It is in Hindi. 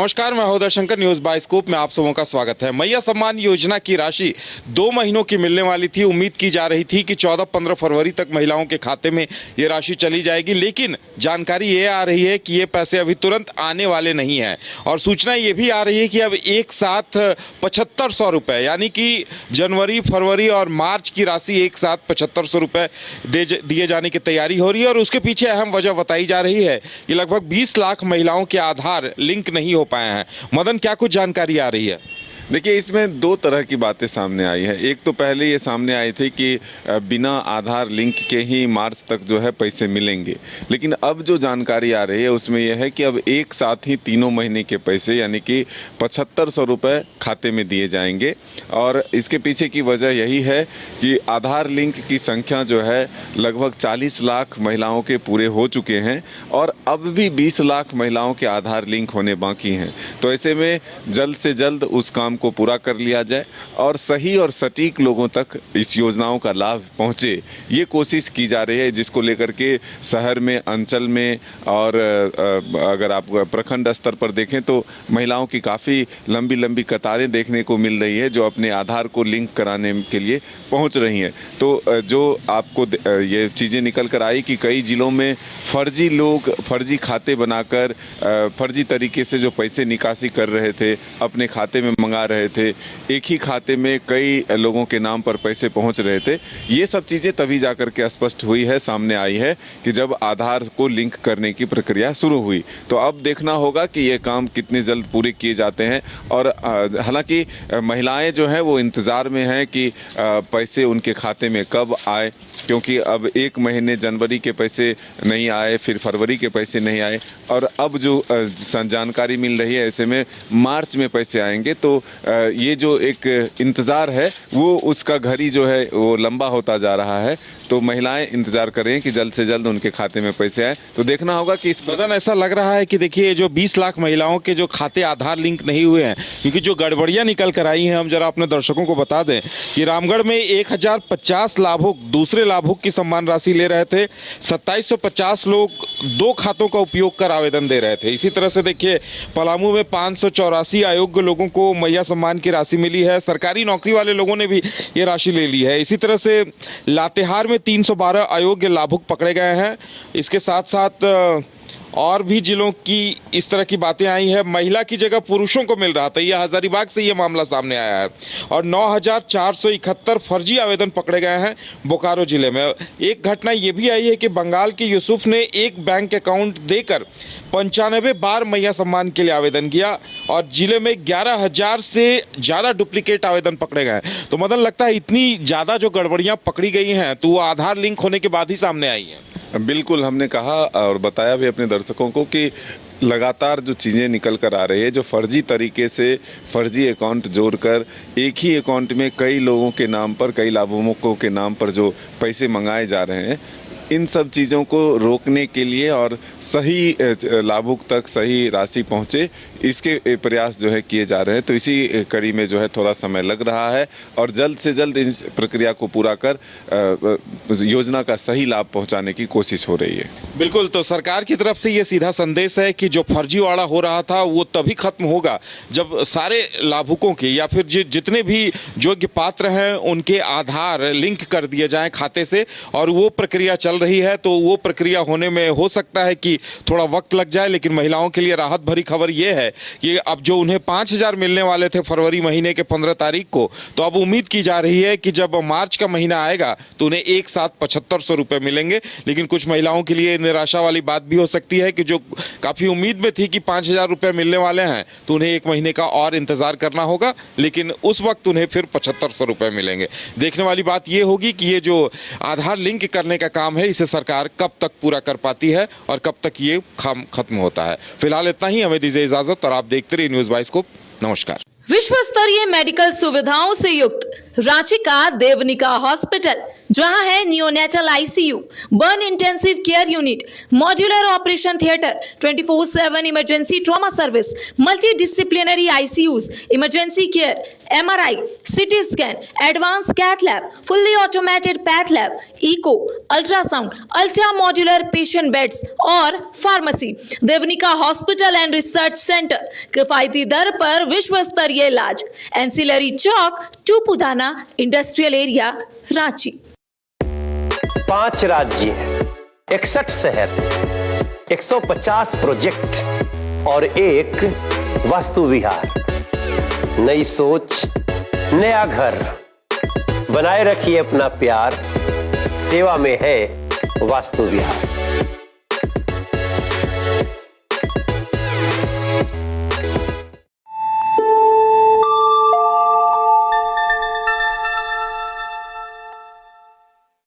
नमस्कार, मैं हृदय शंकर। न्यूज बाइस्कोप में आप सबों का स्वागत है। मैया सम्मान योजना की राशि 2 महीनों की मिलने वाली थी। उम्मीद की जा रही थी कि 14-15 फरवरी तक महिलाओं के खाते में ये राशि चली जाएगी, लेकिन जानकारी ये आ रही है कि ये पैसे अभी तुरंत आने वाले नहीं हैं। और सूचना ये भी आ रही है कि अब एक साथ 7500 रुपये, यानी कि जनवरी, फरवरी और मार्च की राशि एक साथ 7500 रुपये दिए जाने की तैयारी हो रही है। और उसके पीछे अहम वजह बताई जा रही है कि लगभग 20 लाख महिलाओं के आधार लिंक नहीं हो पाए हैं। मदन, क्या कुछ जानकारी आ रही है? देखिए, इसमें दो तरह की बातें सामने आई है। एक तो पहले ये सामने आई थी कि बिना आधार लिंक के ही मार्च तक जो है पैसे मिलेंगे, लेकिन अब जो जानकारी आ रही है उसमें यह है कि अब एक साथ ही तीनों महीने के पैसे यानी कि 7500 रुपये खाते में दिए जाएंगे। और इसके पीछे की वजह यही है कि आधार लिंक की संख्या जो है लगभग 40 लाख महिलाओं के पूरे हो चुके हैं और अब भी 20 लाख महिलाओं के आधार लिंक होने बाकी हैं। तो ऐसे में जल्द से जल्द उस काम को पूरा कर लिया जाए और सही और सटीक लोगों तक इस योजनाओं का लाभ पहुंचे, ये कोशिश की जा रही है, जिसको लेकर के शहर में, अंचल में और अगर आप प्रखंड स्तर पर देखें तो महिलाओं की काफ़ी लंबी लंबी कतारें देखने को मिल रही है जो अपने आधार को लिंक कराने के लिए पहुंच रही हैं। तो जो आपको ये चीज़ें निकल कर आई कि कई जिलों में फर्जी लोग फर्जी खाते बनाकर फर्जी तरीके से जो पैसे निकासी कर रहे थे, अपने खाते में मंगा रहे थे, एक ही खाते में कई लोगों के नाम पर पैसे पहुंच रहे थे। ये सब चीज़ें तभी जाकर के स्पष्ट हुई है, सामने आई है कि जब आधार को लिंक करने की प्रक्रिया शुरू हुई। तो अब देखना होगा कि ये काम कितने जल्द पूरे किए जाते हैं। और हालांकि महिलाएं जो हैं वो इंतज़ार में हैं कि पैसे उनके खाते में कब आए, क्योंकि अब एक महीने जनवरी के पैसे नहीं आए, फिर फरवरी के पैसे नहीं आए और अब जो जानकारी मिल रही है ऐसे में मार्च में पैसे आएंगे। तो ये जो एक इंतज़ार है वो उसका घड़ी जो है वो लंबा होता जा रहा है। तो महिलाएं इंतजार करें कि जल्द से जल्द उनके खाते में पैसे आए। तो देखना होगा कि इस मदन, ऐसा लग रहा है कि देखिए, जो 20 लाख महिलाओं के जो खाते आधार लिंक नहीं हुए हैं, क्योंकि जो गड़बड़ियां निकल कर आई हैं, हम जरा अपने दर्शकों को बता दें कि रामगढ़ में 1050 लाभुक दूसरे लाभुक की सम्मान राशि ले रहे थे। 2750 लोग 2 खातों का उपयोग कर आवेदन दे रहे थे। इसी तरह से देखिए, पलामू में 584 अयोग्य लोगों को मैया सम्मान की राशि मिली है। सरकारी नौकरी वाले लोगों ने भी ये राशि ले ली है। इसी तरह से लातेहार में 312 अयोग्य लाभुक पकड़े गए हैं। इसके साथ साथ और भी जिलों की इस तरह की बातें आई है। महिला की जगह पुरुषों को मिल रहा था, यह हजारीबाग से ये मामला सामने आया है। और 9471 फर्जी आवेदन पकड़े गए हैं बोकारो जिले में। एक घटना ये भी आई है कि बंगाल के यूसुफ ने एक बैंक अकाउंट देकर 95 बार मैया सम्मान के लिए आवेदन किया और जिले में 11,000 से ज़्यादा डुप्लीकेट आवेदन पकड़े गए। तो मदन, लगता है इतनी ज़्यादा जो गड़बड़ियाँ पकड़ी गई हैं तो वो आधार लिंक होने के बाद ही सामने आई हैं। बिल्कुल, हमने कहा और बताया भी अपने दर्शकों को कि लगातार जो चीज़ें निकल कर आ रही है, जो फर्जी तरीके से फर्जी अकाउंट जोड़कर एक ही अकाउंट में कई लोगों के नाम पर, कई लाभुकों के नाम पर जो पैसे मंगाए जा रहे हैं, इन सब चीज़ों को रोकने के लिए और सही लाभुक तक सही राशि पहुंचे, इसके प्रयास जो है किए जा रहे हैं। तो इसी कड़ी में जो है थोड़ा समय लग रहा है और जल्द से जल्द इस प्रक्रिया को पूरा कर योजना का सही लाभ पहुंचाने की कोशिश हो रही है। बिल्कुल, तो सरकार की तरफ से ये सीधा संदेश है कि जो फर्जीवाड़ा हो रहा था वो तभी खत्म होगा जब सारे लाभुकों के या फिर जितने भी योग्य पात्र हैं उनके आधार लिंक कर दिए जाएं खाते से। और वो प्रक्रिया चल रही है, तो वो प्रक्रिया होने में हो सकता है कि थोड़ा वक्त लग जाए, लेकिन महिलाओं के लिए राहत भरी खबर ये है कि अब जो उन्हें 5000 मिलने वाले थे फरवरी महीने के 15 तारीख को, तो अब उम्मीद की जा रही है कि जब मार्च का महीना आएगा तो उन्हें एक साथ 7500 रुपये मिलेंगे। लेकिन कुछ महिलाओं के लिए निराशा वाली बात भी हो सकती है कि जो काफ़ी उम्मीद में थी कि 5000 रुपये मिलने वाले हैं तो उन्हें एक महीने का और इंतजार करना होगा, लेकिन उस वक्त उन्हें फिर 7500 रुपये मिलेंगे। देखने वाली बात ये होगी कि ये जो आधार लिंक करने का काम है इसे सरकार कब तक पूरा कर पाती है और कब तक ये काम खत्म होता है। फिलहाल इतना ही, हमें दीजिए इजाजत और आप देखते रहिए न्यूज बाइस्कोप। नमस्कार। विश्व स्तरीय मेडिकल सुविधाओं से युक्त रांची का देवनिका हॉस्पिटल जहां है neonatal ICU, burn intensive care unit, modular operation theatre, 24/7 emergency trauma service, multi disciplinary ICUs, emergency care, MRI, CT scan, advance cath lab, fully automated path lab, echo, ultrasound, ultra modular patient beds और pharmacy. Devanika hospital and research centre, किफायती दर पर विश्व स्तरीय इलाज। एंसिलरी चौक, टूपुदाना इंडस्ट्रियल एरिया, रांची। 5 राज्य, 61 शहर, 150 प्रोजेक्ट और एक वास्तु विहार। नई सोच, नया घर। बनाए रखिए अपना प्यार, सेवा में है वास्तु विहार।